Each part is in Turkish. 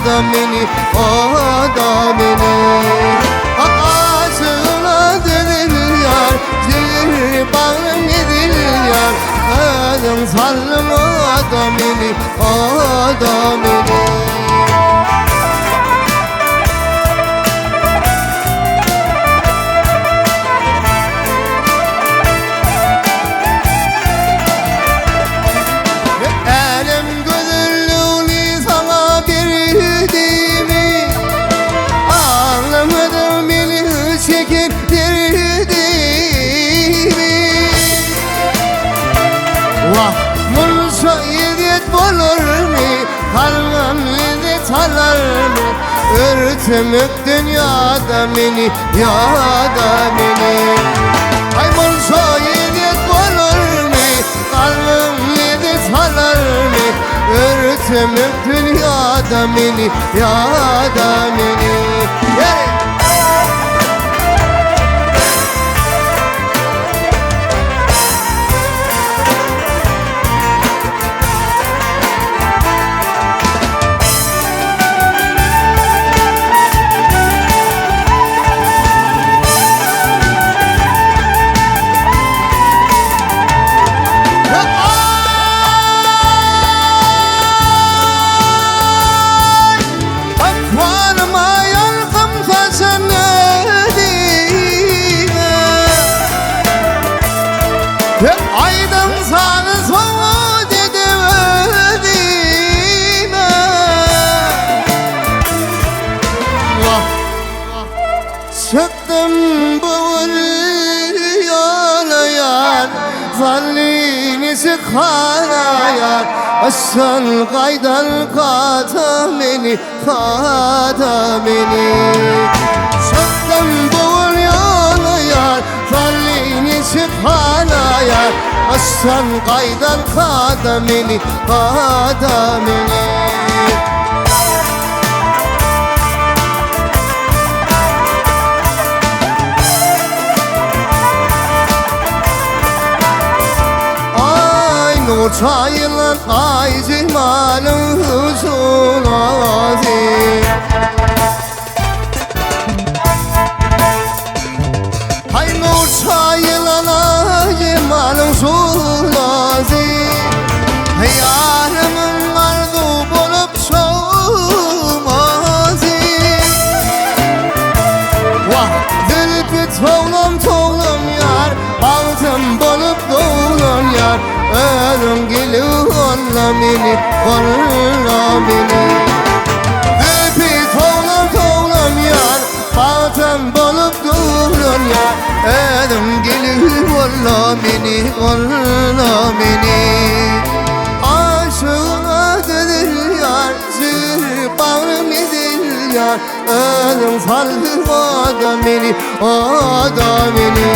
da beni, o da beni. Ağzına dedin yar, ciğer bağım edin yar. Kadın salım o da beni, o da beni. Mulsa idet olur mu? Kalmam idet alar mı? Örtümük dünyada beni, ya da beni. Ay mulsa idet olur mu? Kalmam idet alar mı? Örtümük dünyada beni, ya da beni. Hey! Aydan sağı soğuk dedim ödime. Çıktım bu yola yar, zallinisi kanayar. Aslan kaydan kata beni, kata beni. Çıktım bu yola yar, zallinisi kanayar. Aslan kaydan kademini, kademini. Ay nur çaylan, ay cemalın huzulazi. Ay nur çaylan, ay cemalın huzulazi. Yarımın ardu bulup soğumazi. Vah zülfü toğlam toğlam yar, altın bulup doğulan yar. Ölüm geliyor olla beni, olla beni. Zülfü toğlam toğlam yar, altın bulup doğulan yar. Ölüm geliyor olla beni, olla beni. Aşığına dönür yar, zür bağım edil yar. Ölüm saldır o da beni, o da beni.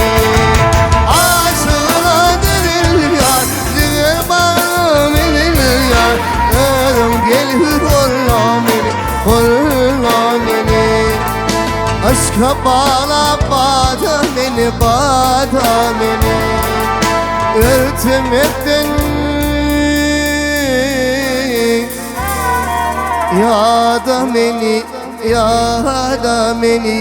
Aşığına dönür yar, zür bağım edil yar. Ölüm gelir olla beni, olla beni. Aşka bağla bada beni, bada beni. Örtümekten ya da beni, ya da beni.